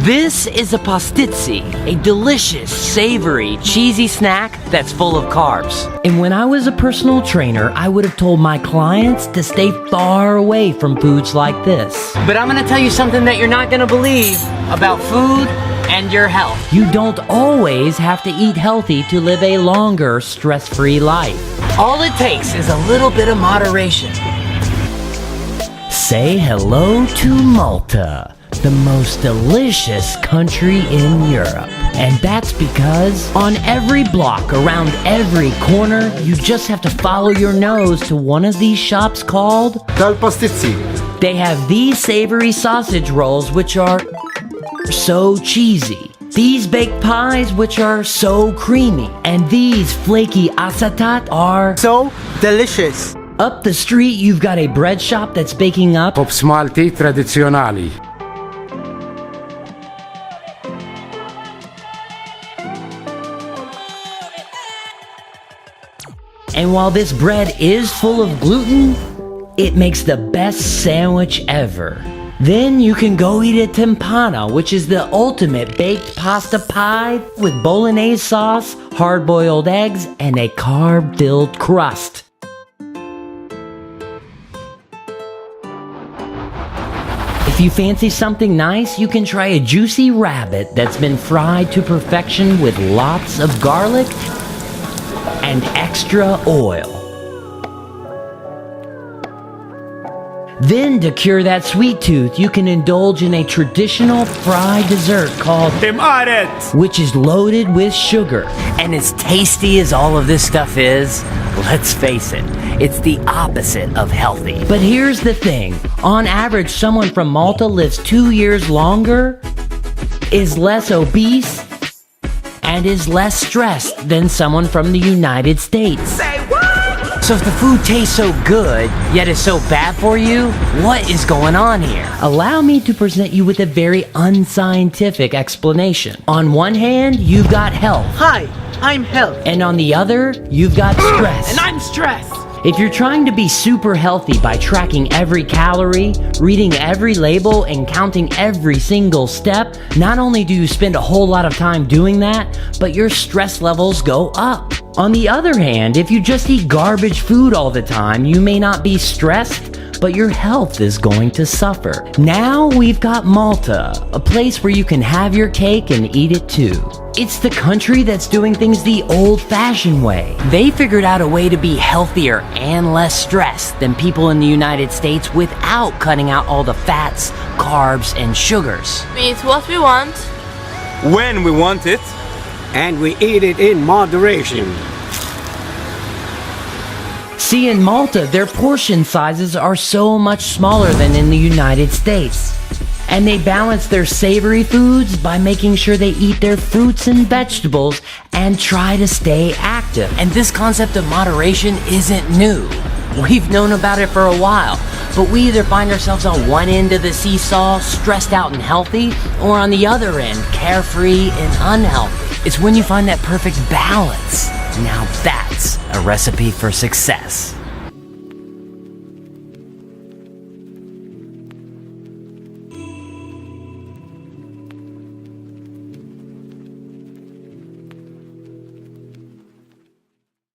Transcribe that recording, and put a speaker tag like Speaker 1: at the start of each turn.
Speaker 1: This is a pastizzi, a delicious, savory, cheesy snack that's full of carbs. And when I was a personal trainer, I would have told my clients to stay far away from foods like this. But I'm gonna tell you something that you're not gonna believe about food and your health. You don't always have to eat healthy to live a longer, stress-free life. All it takes is a little bit of moderation. Say hello to Malta, the most delicious country in Europe. And that's because on every block, around every corner, you just have to follow your nose to one of these shops called
Speaker 2: Dal Pastizzi.
Speaker 1: They have these savory sausage rolls, which are so cheesy. These baked pies, which are so creamy. And these flaky acetat are
Speaker 3: So delicious.
Speaker 1: Up the street, you've got a bread shop that's baking up
Speaker 2: Smalti tradizionali.
Speaker 1: And while this bread is full of gluten, it makes the best sandwich ever. Then you can go eat a timpana, which is the ultimate baked pasta pie with bolognese sauce, hard-boiled eggs, and a carb-filled crust. If you fancy something nice, you can try a juicy rabbit that's been fried to perfection with lots of garlic and extra oil. Then, to cure that sweet tooth, you can indulge in a traditional fried dessert called which is loaded with sugar. And as tasty as all of this stuff is, let's face it, it's the opposite of healthy. But here's the thing. On average, someone from Malta lives 2 years longer, is less obese, and is less stressed than someone from the United States. Say what? So if the food tastes so good, yet is so bad for you, what is going on here? Allow me to present you with a very unscientific explanation. On one hand, you've got health.
Speaker 3: Hi, I'm health.
Speaker 1: And on the other, you've got stress.
Speaker 3: And I'm stressed.
Speaker 1: If you're trying to be super healthy by tracking every calorie, reading every label, and counting every single step, not only do you spend a whole lot of time doing that, but your stress levels go up. On the other hand, if you just eat garbage food all the time, you may not be stressed, but your health is going to suffer. Now we've got Malta, a place where you can have your cake and eat it too. It's the country that's doing things the old-fashioned way. They figured out a way to be healthier and less stressed than people in the United States without cutting out all the fats, carbs, and sugars.
Speaker 4: We eat what we want.
Speaker 5: When we want it.
Speaker 3: And we eat it in moderation.
Speaker 1: See, in Malta, their portion sizes are so much smaller than in the United States. And they balance their savory foods by making sure they eat their fruits and vegetables and try to stay active. And this concept of moderation isn't new. We've known about it for a while, but we either find ourselves on one end of the seesaw, stressed out and healthy, or on the other end, carefree and unhealthy. It's when you find that perfect balance. Now that's a recipe for success.